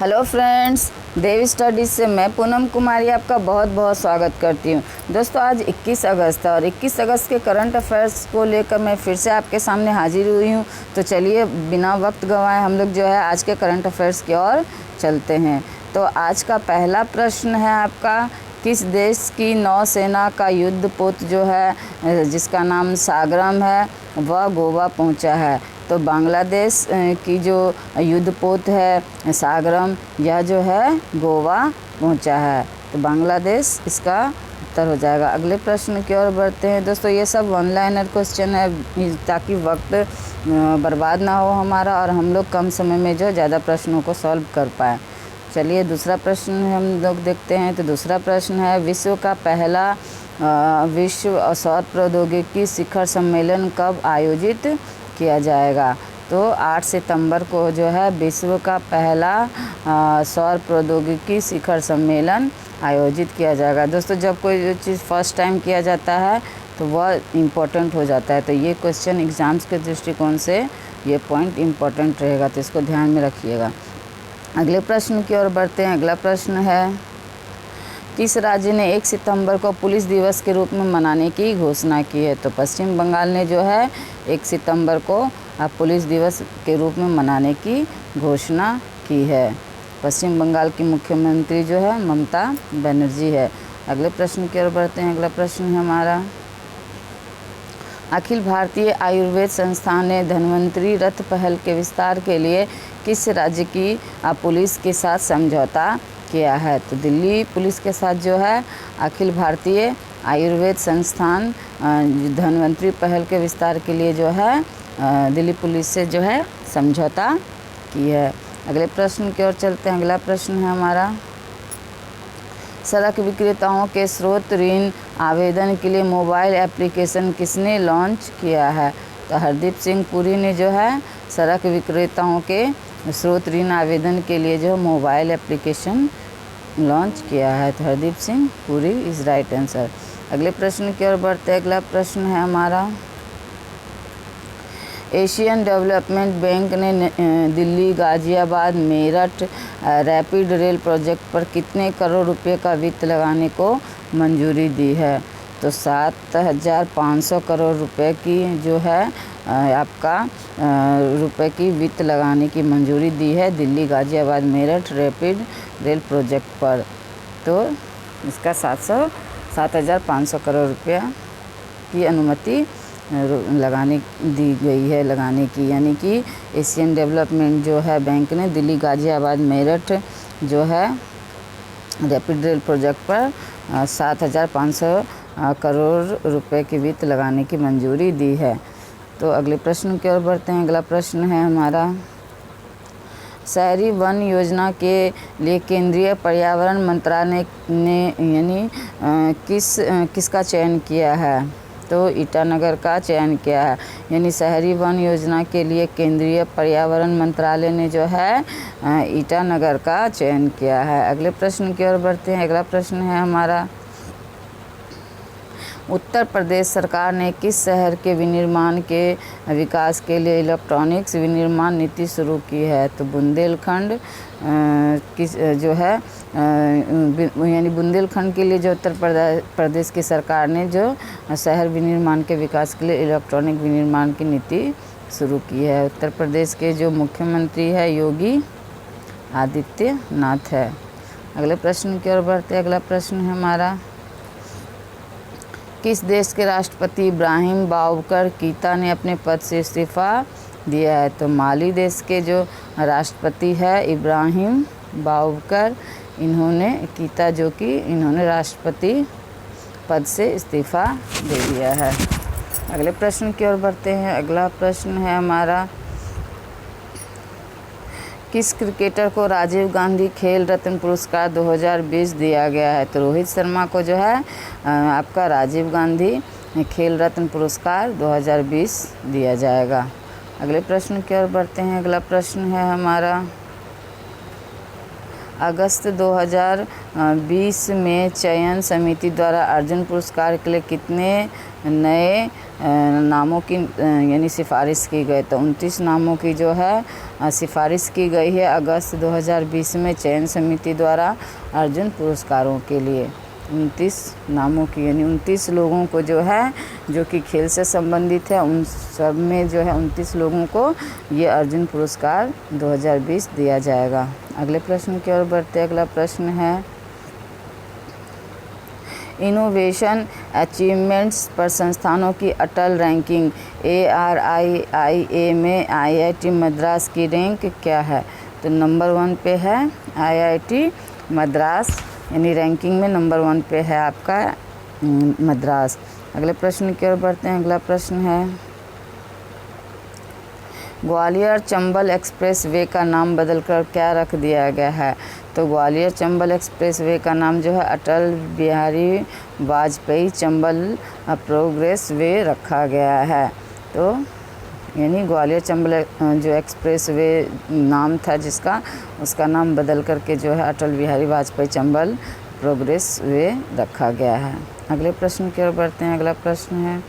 Hello friends, देव studies से मैं पूनम कुमारी आपका बहुत बहुत स्वागत करती हूँ। दोस्तों, आज 21 अगस्त है और 21 अगस्त के करंट अफेयर्स को लेकर मैं फिर से आपके सामने हाजिर हुई हूँ। तो चलिए बिना वक्त गंवाए हम लोग जो है आज के करंट अफेयर्स की ओर चलते हैं। तो आज का पहला प्रश्न है आपका, किस देश की नौसेना का युद्धपोत जो है जिसका नाम सागरम है वह गोवा पहुंचा है? तो बांग्लादेश की जो युद्धपोत है सागरम, यह जो है गोवा पहुंचा है। तो बांग्लादेश इसका उत्तर हो जाएगा। अगले प्रश्न की ओर बढ़ते हैं। दोस्तों, ये सब वन लाइनर क्वेश्चन है ताकि वक्त बर्बाद ना हो हमारा और हम लोग कम समय में जो ज़्यादा प्रश्नों को सॉल्व कर पाएँ। चलिए दूसरा प्रश्न हम लोग देखते हैं। तो दूसरा प्रश्न है, विश्व का पहला विश्व सौर प्रौद्योगिकी शिखर सम्मेलन कब आयोजित किया जाएगा? तो 8 सितंबर को जो है विश्व का पहला सौर प्रौद्योगिकी शिखर सम्मेलन आयोजित किया जाएगा। दोस्तों, जब कोई चीज़ फर्स्ट टाइम किया जाता है तो वह इम्पोर्टेंट हो जाता है। तो ये क्वेश्चन एग्ज़ाम्स के दृष्टिकोण से ये पॉइंट इम्पोर्टेंट रहेगा, तो इसको ध्यान में रखिएगा। अगले प्रश्न की ओर बढ़ते हैं। अगला प्रश्न है, किस राज्य ने 1 सितंबर को पुलिस दिवस के रूप में मनाने की घोषणा की है? तो पश्चिम बंगाल ने जो है 1 सितंबर को पुलिस दिवस के रूप में मनाने की घोषणा की है। पश्चिम बंगाल की मुख्यमंत्री जो है ममता बनर्जी है। अगले प्रश्न की ओर बढ़ते हैं। अगला प्रश्न है हमारा, अखिल भारतीय आयुर्वेद संस्थान ने धन्वंतरी रथ पहल के विस्तार के लिए किस राज्य की पुलिस के साथ समझौता किया है? तो दिल्ली पुलिस के साथ जो है अखिल भारतीय आयुर्वेद संस्थान धन्वंतरी पहल के विस्तार के लिए जो है दिल्ली पुलिस से जो है समझौता की है। अगले प्रश्न की ओर चलते हैं। अगला प्रश्न है हमारा, सड़क विक्रेताओं के स्रोत ऋण आवेदन के लिए मोबाइल एप्लीकेशन किसने लॉन्च किया है? तो हरदीप सिंह पुरी ने जो है सड़क विक्रेताओं के स्रोत ऋण आवेदन के लिए जो मोबाइल एप्लीकेशन लॉन्च किया है। तो Hardeep Singh Puri is right answer. अगले प्रश्न की ओर बढ़ते हैं। अगला प्रश्न है हमारा, एशियन डेवलपमेंट बैंक ने Delhi, Ghaziabad, Meerut rapid rail project पर कितने करोड़ रुपए का वित्त लगाने को मंजूरी दी है? तो 7,500 करोड़ रुपए की जो है आपका रुपए की वित्त लगाने की मंजूरी दी है Delhi, Ghaziabad, Meerut rapid rail project पर। तो इसका 7,500 करोड़ रुपया की अनुमति लगाने दी गई है लगाने की, यानी कि एशियन डेवलपमेंट जो है बैंक ने दिल्ली, गाज़ियाबाद, मेरठ जो है रैपिड रेल प्रोजेक्ट पर 7,500 करोड़ रुपए की वित्त लगाने की मंजूरी दी है। तो अगले प्रश्न की ओर बढ़ते हैं। अगला प्रश्न है हमारा, शहरी वन योजना के लिए केंद्रीय पर्यावरण मंत्रालय ने यानी किसका चयन किया है? तो ईटानगर का चयन किया है। यानी शहरी वन योजना के लिए केंद्रीय पर्यावरण मंत्रालय ने जो है ईटानगर का चयन किया है। अगले प्रश्न की ओर बढ़ते हैं। अगला प्रश्न है हमारा, उत्तर प्रदेश सरकार ने किस शहर के विनिर्माण के विकास के लिए इलेक्ट्रॉनिक्स विनिर्माण नीति शुरू की है? तो बुंदेलखंड किस जो है यानी बुंदेलखंड के लिए जो उत्तर प्रदेश की सरकार ने जो शहर विनिर्माण के विकास के लिए इलेक्ट्रॉनिक विनिर्माण की नीति शुरू की है। उत्तर प्रदेश के जो मुख्यमंत्री है योगी आदित्यनाथ है। अगले प्रश्न की ओर बढ़ते हैं। अगला प्रश्न है हमारा, किस देश के राष्ट्रपति इब्राहिम बाबूकर कीता ने अपने पद से इस्तीफ़ा दिया है? तो माली देश के जो राष्ट्रपति है इब्राहिम बाबूकर, इन्होंने राष्ट्रपति पद से इस्तीफ़ा दे दिया है। अगले प्रश्न की ओर बढ़ते हैं। अगला प्रश्न है हमारा, किस क्रिकेटर को राजीव गांधी खेल रत्न पुरस्कार 2020 दिया गया है? तो रोहित शर्मा को जो है आपका राजीव गांधी खेल रत्न पुरस्कार 2020 दिया जाएगा। अगले प्रश्न की ओर बढ़ते हैं। अगला प्रश्न है हमारा, अगस्त 2020 में चयन समिति द्वारा अर्जुन पुरस्कार के लिए कितने नए नामों की यानी सिफारिश की गई। तो 29 नामों की जो है सिफारिश की गई है अगस्त 2020 में चयन समिति द्वारा अर्जुन पुरस्कारों के लिए। 29 नामों की यानी 29 लोगों को जो है जो कि खेल से संबंधित है, उन सब में जो है 29 लोगों को ये अर्जुन पुरस्कार 2020 दिया जाएगा। अगले प्रश्न की ओर बढ़ते हैं। अगला प्रश्न है इनोवेशन अचीवमेंट्स पर संस्थानों की अटल रैंकिंग ARIIA में IIT मद्रास की रैंक क्या है? तो नंबर 1 पे है IIT मद्रास, यानी रैंकिंग में नंबर 1 पे है आपका मद्रास। अगले प्रश्न की ओर बढ़ते हैं। अगला प्रश्न है ग्वालियर चंबल एक्सप्रेस वे का नाम बदलकर क्या रख दिया गया है? तो ग्वालियर चंबल एक्सप्रेस वे का नाम जो है अटल बिहारी वाजपेयी चंबल प्रोग्रेस वे रखा गया है। तो यानी ग्वालियर चंबल जो एक्सप्रेस वे नाम था जिसका, उसका नाम बदल करके जो है अटल बिहारी वाजपेयी चंबल प्रोग्रेस वे रखा गया है। अगले प्रश्न की ओर बढ़ते हैं। अगला प्रश्न है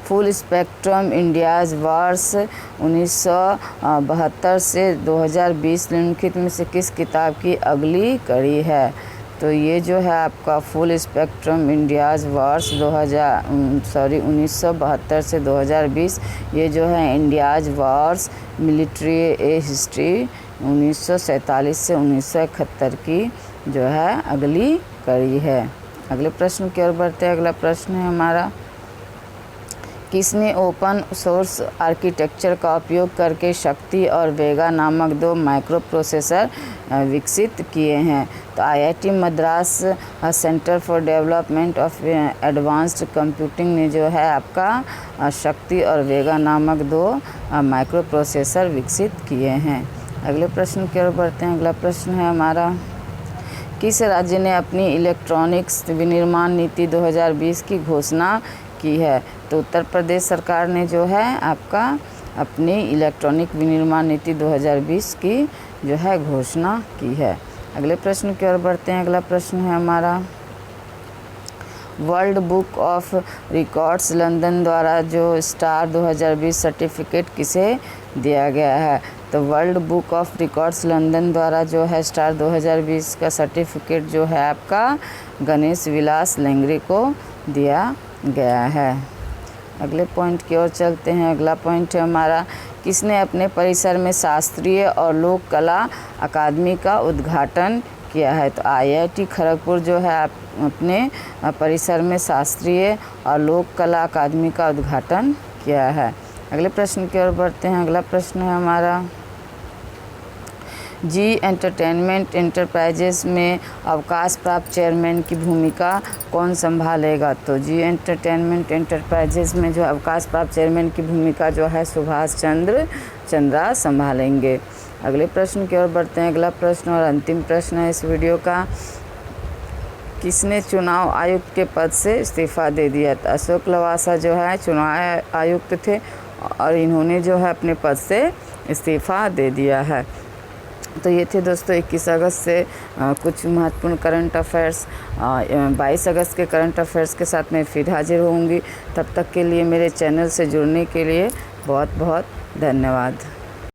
फुल स्पेक्ट्रम इंडियाज़ वर्ष 1972 से 2020 निम्नलिखित में से किस किताब की अगली कड़ी है? तो ये जो है आपका फुल स्पेक्ट्रम इंडियाज़ वर्ष 1972 से 2020, ये जो है इंडियाज़ वर्ष मिलिट्री ए हिस्ट्री 1947 से 1971 की जो है अगली कड़ी है। अगले प्रश्न की ओर बढ़ते हैं। अगला प्रश्न है हमारा किसने ओपन सोर्स आर्किटेक्चर का उपयोग करके शक्ति और वेगा नामक 2 माइक्रो प्रोसेसर विकसित किए हैं? तो IIT Madras centre for development of advanced computing ने जो है आपका शक्ति और वेगा नामक 2 माइक्रो प्रोसेसर विकसित किए हैं। अगले प्रश्न की ओर बढ़ते हैं। अगला प्रश्न है हमारा किस राज्य ने अपनी इलेक्ट्रॉनिक्स विनिर्माण नीति 2020 की घोषणा की है? तो उत्तर प्रदेश सरकार ने जो है आपका अपनी इलेक्ट्रॉनिक विनिर्माण नीति 2020 की जो है घोषणा की है। अगले प्रश्न की ओर बढ़ते हैं। अगला प्रश्न है हमारा world book of records London द्वारा जो स्टार 2020 सर्टिफिकेट किसे दिया गया है? तो world book of records London द्वारा जो है स्टार 2020 का सर्टिफिकेट जो है आपका गणेश विलास लेंगरे को दिया गया है। अगले पॉइंट की ओर चलते हैं। अगला पॉइंट है हमारा किसने अपने परिसर में शास्त्रीय और लोक कला अकादमी का उद्घाटन किया है? तो IIT खड़गपुर जो है अपने परिसर में शास्त्रीय और लोक कला अकादमी का उद्घाटन किया है। अगले प्रश्न की ओर बढ़ते हैं। अगला प्रश्न है हमारा जी एंटरटेनमेंट एंटरप्राइजेस में अवकाश प्राप्त चेयरमैन की भूमिका कौन संभालेगा? तो जी एंटरटेनमेंट एंटरप्राइजेस में जो अवकाश प्राप्त चेयरमैन की भूमिका जो है सुभाष चंद्रा संभालेंगे। अगले प्रश्न की ओर बढ़ते हैं। अगला प्रश्न और अंतिम प्रश्न है इस वीडियो का किसने चुनाव आयुक्त के पद से इस्तीफ़ा दे दिया? तो अशोक लवासा जो है चुनाव आयुक्त थे और इन्होंने जो है अपने पद से इस्तीफ़ा दे दिया है। तो ये थे दोस्तों 21 अगस्त से कुछ महत्वपूर्ण करंट अफेयर्स। 22 अगस्त के करंट अफेयर्स के साथ मैं फिर हाजिर होंगी। तब तक के लिए मेरे चैनल से जुड़ने के लिए बहुत बहुत धन्यवाद।